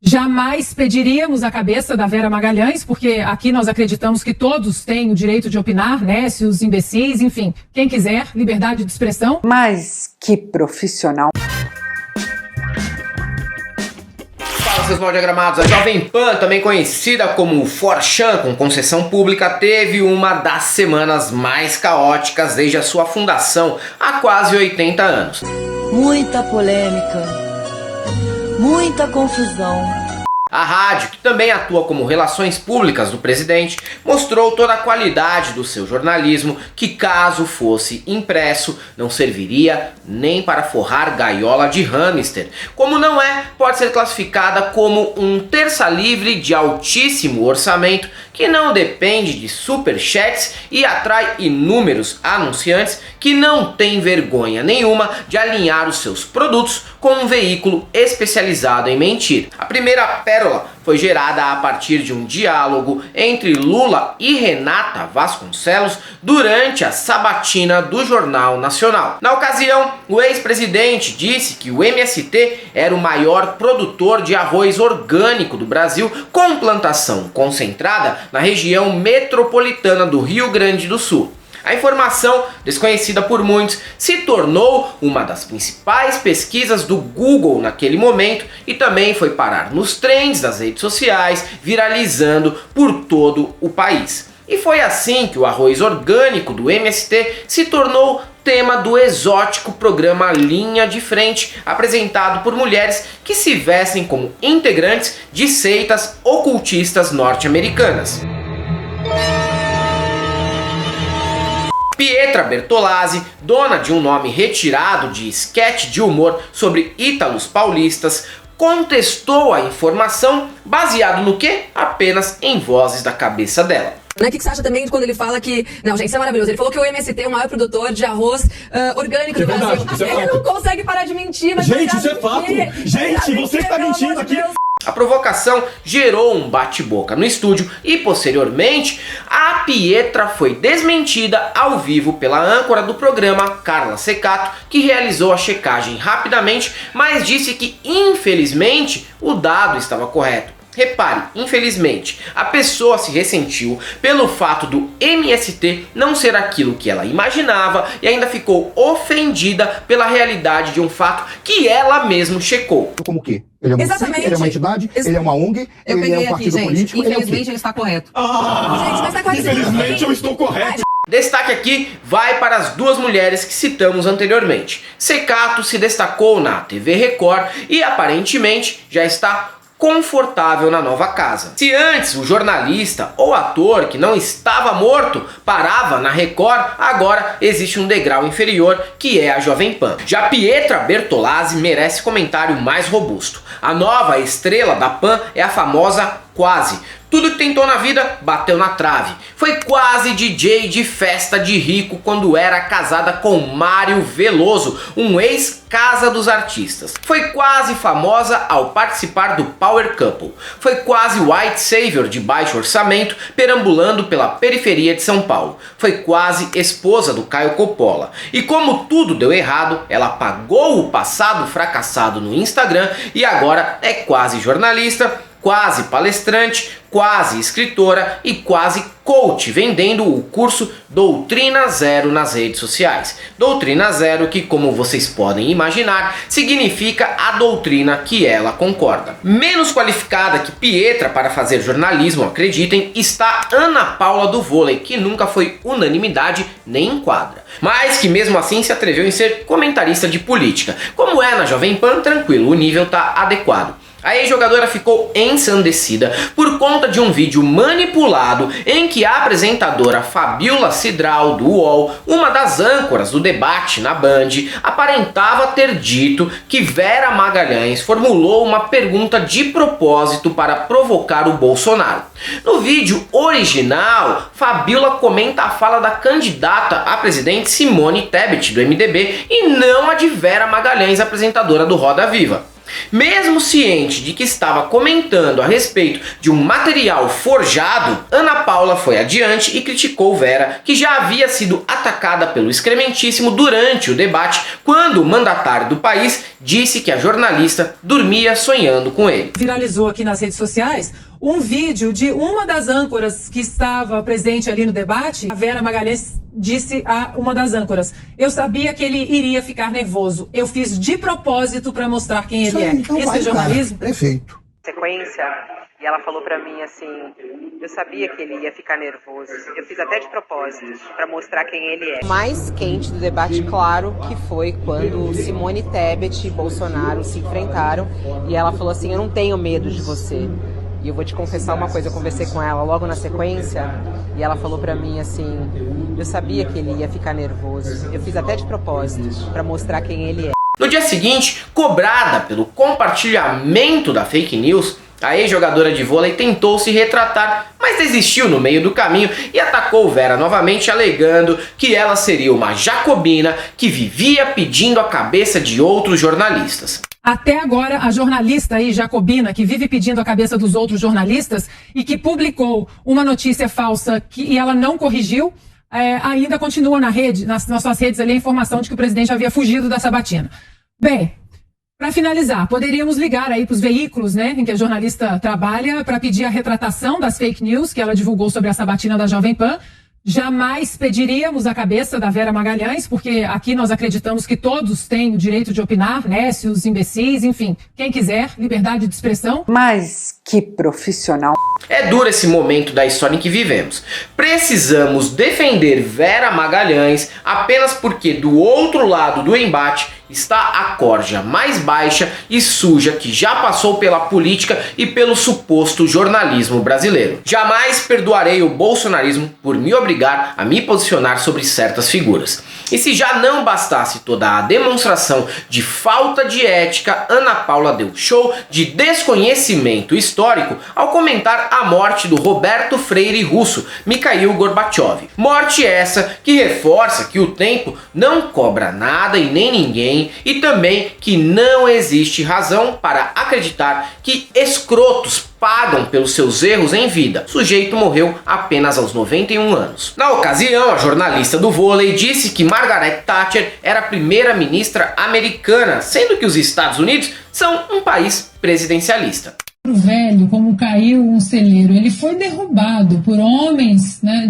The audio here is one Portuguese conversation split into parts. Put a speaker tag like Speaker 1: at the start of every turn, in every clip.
Speaker 1: Jamais pediríamos a cabeça da Vera Magalhães, porque aqui nós acreditamos que todos têm o direito de opinar, né? Se os imbecis, enfim, quem quiser, liberdade de expressão.
Speaker 2: Mas que profissional.
Speaker 3: Fala, seus mal diagramados. A Jovem Pan, também conhecida como Forchan, com concessão pública, teve uma das semanas mais caóticas desde a sua fundação há quase 80 anos.
Speaker 4: Muita polêmica, muita confusão.
Speaker 3: A rádio, que também atua como relações públicas do presidente, mostrou toda a qualidade do seu jornalismo que, caso fosse impresso, não serviria nem para forrar gaiola de hamster. Como não é, pode ser classificada como um terça livre de altíssimo orçamento que não depende de superchats e atrai inúmeros anunciantes que não têm vergonha nenhuma de alinhar os seus produtos com um veículo especializado em mentir. A primeira pérola foi gerada a partir de um diálogo entre Lula e Renata Vasconcelos durante a sabatina do Jornal Nacional. Na ocasião, o ex-presidente disse que o MST era o maior produtor de arroz orgânico do Brasil, com plantação concentrada na região metropolitana do Rio Grande do Sul. A informação, desconhecida por muitos, se tornou uma das principais pesquisas do Google naquele momento e também foi parar nos trends das redes sociais, viralizando por todo o país. E foi assim que o arroz orgânico do MST se tornou tema do exótico programa Linha de Frente, apresentado por mulheres que se vestem como integrantes de seitas ocultistas norte-americanas. Pietra Bertolazzi, dona de um nome retirado de esquete de humor sobre ítalos paulistas, contestou a informação baseado no quê? Apenas em vozes da cabeça dela.
Speaker 5: O que você acha também de quando ele fala que... Não, gente, isso é maravilhoso. Ele falou que o MST é o maior produtor de arroz orgânico do Brasil.
Speaker 6: Verdade, isso é
Speaker 5: ele
Speaker 6: fato.
Speaker 5: não consegue parar de mentir. Mas
Speaker 6: Gente, isso é fato. Gente, você que tá mentindo aqui.
Speaker 3: A provocação gerou um bate-boca no estúdio e, posteriormente, a Pietra foi desmentida ao vivo pela âncora do programa, Carla Secato, que realizou a checagem rapidamente, mas disse que, infelizmente, o dado estava correto. Repare, infelizmente, a pessoa se ressentiu pelo fato do MST não ser aquilo que ela imaginava e ainda ficou ofendida pela realidade de um fato que ela mesma checou.
Speaker 7: Como o quê? Ele é uma
Speaker 5: Exatamente.
Speaker 7: ele é uma entidade, ele é uma ONG,
Speaker 5: Eu
Speaker 7: ele é
Speaker 5: peguei
Speaker 7: um
Speaker 5: aqui,
Speaker 7: partido
Speaker 5: gente.
Speaker 7: político,
Speaker 5: Infelizmente ele está correto. Gente, mas tá quase
Speaker 6: Infelizmente eu estou correto.
Speaker 3: Destaque aqui vai para as duas mulheres que citamos anteriormente. Secato se destacou na TV Record e aparentemente já está confortável na nova casa. Se antes o jornalista ou ator que não estava morto parava na Record, agora existe um degrau inferior que é a Jovem Pan. Já Pietra Bertolazzi merece comentário mais robusto. A nova estrela da Pan é a famosa Quase. Tudo que tentou na vida bateu na trave. Foi quase DJ de festa de rico quando era casada com Mário Veloso, um ex-Casa dos Artistas. Foi quase famosa ao participar do Power Couple. Foi quase white savior de baixo orçamento perambulando pela periferia de São Paulo. Foi quase esposa do Caio Coppola. E como tudo deu errado, ela apagou o passado fracassado no Instagram e agora é quase jornalista, quase palestrante, quase escritora e quase coach, vendendo o curso Doutrina Zero nas redes sociais. Doutrina Zero que, como vocês podem imaginar, significa a doutrina que ela concorda. Menos qualificada que Pietra para fazer jornalismo, acreditem, está Ana Paula do vôlei, que nunca foi unanimidade nem em quadra, mas que mesmo assim se atreveu em ser comentarista de política. Como é na Jovem Pan, tranquilo, o nível tá adequado. A ex-jogadora ficou ensandecida por conta de um vídeo manipulado em que a apresentadora Fabiola Cidral do UOL, uma das âncoras do debate na Band, aparentava ter dito que Vera Magalhães formulou uma pergunta de propósito para provocar o Bolsonaro. No vídeo original, Fabiola comenta a fala da candidata a presidente Simone Tebet do MDB e não a de Vera Magalhães, apresentadora do Roda Viva. Mesmo ciente de que estava comentando a respeito de um material forjado, Ana Paula foi adiante e criticou Vera, que já havia sido atacada pelo excrementíssimo durante o debate, quando o mandatário do país disse que a jornalista dormia sonhando com ele.
Speaker 1: Viralizou aqui nas redes sociais um vídeo de uma das âncoras que estava presente ali no debate. A Vera Magalhães disse a uma das âncoras: eu sabia que ele iria ficar nervoso. Eu fiz de propósito para mostrar quem ele é.
Speaker 7: Então
Speaker 1: Esse é jornalismo?
Speaker 7: Perfeito.
Speaker 8: Sequência, e ela falou pra mim assim: eu sabia que ele ia ficar nervoso. Eu fiz até de propósito para mostrar quem ele é.
Speaker 9: O mais quente do debate, claro, que foi quando Simone Tebet e Bolsonaro se enfrentaram e ela falou assim: eu não tenho medo de você. E eu vou te confessar uma coisa, eu conversei com ela logo na sequência e ela falou pra mim assim: eu sabia que ele ia ficar nervoso. Eu fiz até de propósito para mostrar quem ele é.
Speaker 3: No dia seguinte, cobrada pelo compartilhamento da fake news, a ex-jogadora de vôlei tentou se retratar, mas desistiu no meio do caminho e atacou Vera novamente, alegando que ela seria uma jacobina que vivia pedindo a cabeça de outros jornalistas.
Speaker 1: Até agora, a jornalista aí, jacobina, que vive pedindo a cabeça dos outros jornalistas e que publicou uma notícia falsa e ela não corrigiu, ainda continua na rede, nas suas redes ali, a informação de que o presidente havia fugido da sabatina. Bem, para finalizar, poderíamos ligar aí para os veículos, né, em que a jornalista trabalha, para pedir a retratação das fake news que ela divulgou sobre a sabatina da Jovem Pan. Jamais pediríamos a cabeça da Vera Magalhães, porque aqui nós acreditamos que todos têm o direito de opinar, né, se os imbecis, enfim, quem quiser, liberdade de expressão.
Speaker 2: Mas que profissional.
Speaker 3: É duro esse momento da história em que vivemos. Precisamos defender Vera Magalhães apenas porque do outro lado do embate está a corja mais baixa e suja que já passou pela política e pelo suposto jornalismo brasileiro. Jamais perdoarei o bolsonarismo por me obrigar a me posicionar sobre certas figuras. E se já não bastasse toda a demonstração de falta de ética, Ana Paula deu show de desconhecimento histórico ao comentar a morte do Roberto Freire russo, Mikhail Gorbachev. Morte essa que reforça que o tempo não cobra nada e nem ninguém, e também que não existe razão para acreditar que escrotos pagam pelos seus erros em vida. O sujeito morreu apenas aos 91 anos. Na ocasião, a jornalista do vôlei disse que Margaret Thatcher era a primeira-ministra americana, sendo que os Estados Unidos são um país presidencialista.
Speaker 1: O velho, como caiu um celeiro, ele foi derrubado por homens, né,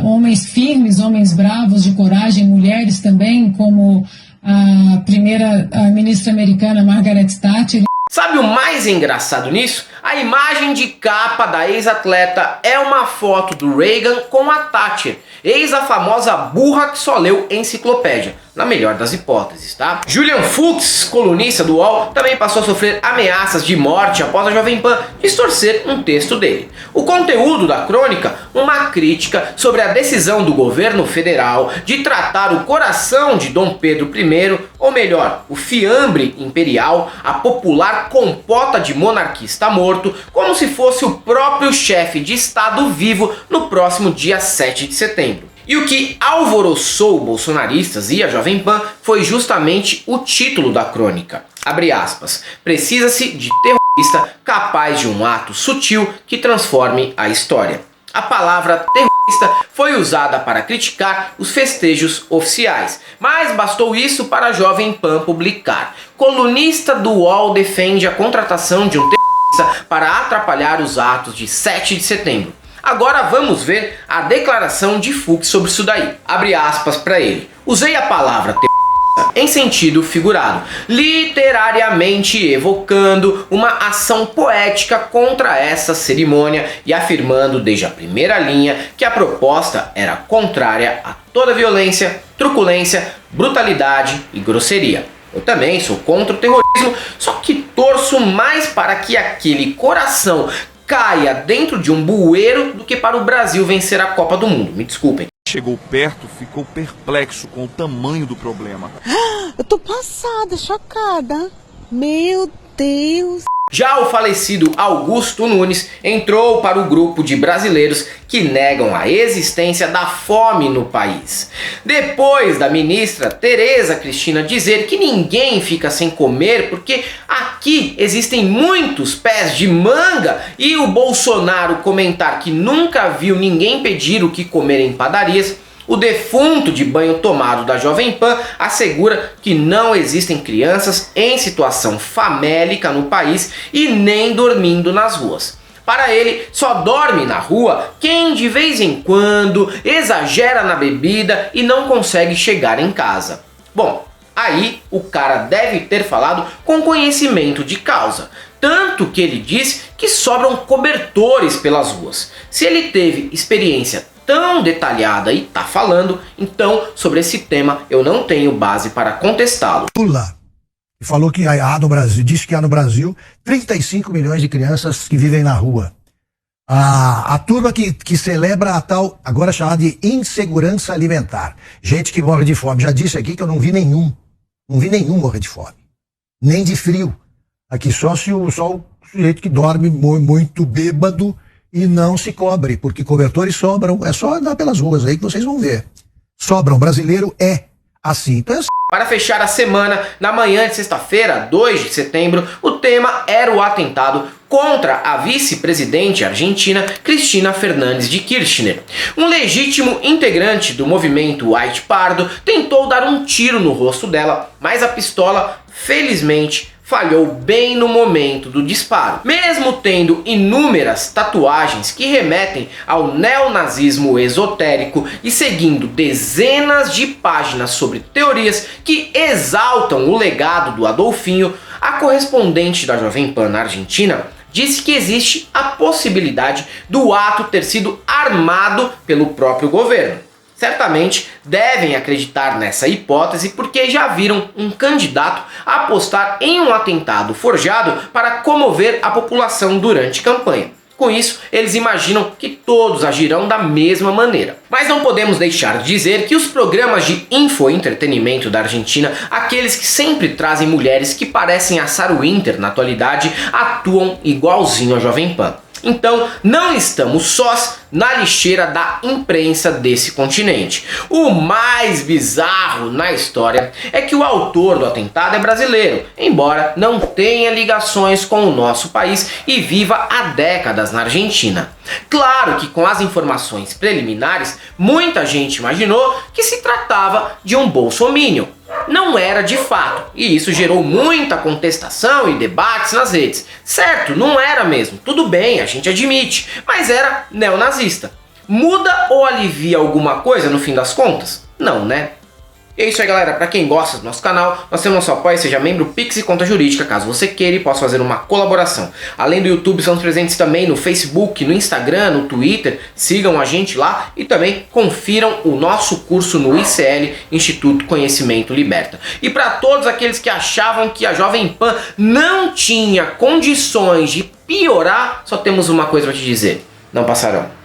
Speaker 1: homens firmes, homens bravos, de coragem, mulheres também, como a primeira-ministra americana Margaret Thatcher.
Speaker 3: Sabe o mais engraçado nisso? A imagem de capa da ex-atleta é uma foto do Reagan com a Thatcher, ex a famosa burra que só leu enciclopédia, na melhor das hipóteses, tá? Julian Fuchs, colunista do UOL, também passou a sofrer ameaças de morte após a Jovem Pan distorcer um texto dele. O conteúdo da crônica, uma crítica sobre a decisão do governo federal de tratar o coração de Dom Pedro I, ou melhor, o fiambre imperial, a popular compota de monarquista morto, como se fosse o próprio chefe de Estado vivo no próximo dia 7 de setembro. E o que alvoroçou bolsonaristas e a Jovem Pan foi justamente o título da crônica. Abre aspas. Precisa-se de terrorista capaz de um ato sutil que transforme a história. A palavra terrorista foi usada para criticar os festejos oficiais, mas bastou isso para a Jovem Pan publicar: colunista do UOL defende a contratação de um terrorista para atrapalhar os atos de 7 de setembro. Agora vamos ver a declaração de Fux sobre isso daí. Abre aspas para ele. Usei a palavra terrorista em sentido figurado, literariamente evocando uma ação poética contra essa cerimônia e afirmando desde a primeira linha que a proposta era contrária a toda violência, truculência, brutalidade e grosseria. Eu também sou contra o terrorismo, só que torço mais para que aquele coração caia dentro de um bueiro do que para o Brasil vencer a Copa do Mundo. Me desculpem.
Speaker 6: Chegou perto, ficou perplexo com o tamanho do problema.
Speaker 4: Eu tô passada, chocada. Meu Deus.
Speaker 3: Já o falecido Augusto Nunes entrou para o grupo de brasileiros que negam a existência da fome no país. Depois da ministra Tereza Cristina dizer que ninguém fica sem comer porque aqui existem muitos pés de manga, e o Bolsonaro comentar que nunca viu ninguém pedir o que comer em padarias, o defunto de banho tomado da Jovem Pan assegura que não existem crianças em situação famélica no país e nem dormindo nas ruas. Para ele, só dorme na rua quem de vez em quando exagera na bebida e não consegue chegar em casa. Bom, aí o cara deve ter falado com conhecimento de causa, tanto que ele diz que sobram cobertores pelas ruas. Se ele teve experiência tão detalhada e tá falando, então sobre esse tema eu não tenho base para contestá-lo.
Speaker 10: Lula falou que há no Brasil, disse que há no Brasil 35 milhões de crianças que vivem na rua. A turma que celebra a tal, agora chamada de insegurança alimentar. Gente que morre de fome. Já disse aqui que eu não vi nenhum morrer de fome. Nem de frio. Aqui só o sujeito que dorme muito bêbado e não se cobre, porque cobertores sobram. É só andar pelas ruas aí que vocês vão ver. Sobram. Brasileiro é assim. Então
Speaker 3: Para fechar a semana, na manhã de sexta-feira, 2 de setembro, o tema era o atentado contra a vice-presidente argentina Cristina Fernández de Kirchner. Um legítimo integrante do movimento White Pardo tentou dar um tiro no rosto dela, mas a pistola, felizmente, falhou bem no momento do disparo. Mesmo tendo inúmeras tatuagens que remetem ao neonazismo esotérico e seguindo dezenas de páginas sobre teorias que exaltam o legado do Adolfinho, a correspondente da Jovem Pan na Argentina disse que existe a possibilidade do ato ter sido armado pelo próprio governo. Certamente devem acreditar nessa hipótese porque já viram um candidato apostar em um atentado forjado para comover a população durante campanha. Com isso, eles imaginam que todos agirão da mesma maneira. Mas não podemos deixar de dizer que os programas de infoentretenimento da Argentina, aqueles que sempre trazem mulheres que parecem a Sarah Winter na atualidade, atuam igualzinho a Jovem Pan. Então, não estamos sós na lixeira da imprensa desse continente. O mais bizarro na história é que o autor do atentado é brasileiro, embora não tenha ligações com o nosso país e viva há décadas na Argentina. Claro que com as informações preliminares, muita gente imaginou que se tratava de um bolsominion. Não era de fato, e isso gerou muita contestação e debates nas redes. Certo, não era mesmo, tudo bem, a gente admite, mas era neonazista. Muda ou alivia alguma coisa no fim das contas? Não, né? E é isso aí, galera. Para quem gosta do nosso canal, nós temos nosso apoio, seja membro, Pix e conta jurídica, caso você queira e possa fazer uma colaboração. Além do YouTube, estamos presentes também no Facebook, no Instagram, no Twitter. Sigam a gente lá e também confiram o nosso curso no ICL, Instituto Conhecimento Liberta. E para todos aqueles que achavam que a Jovem Pan não tinha condições de piorar, só temos uma coisa para te dizer: não passarão.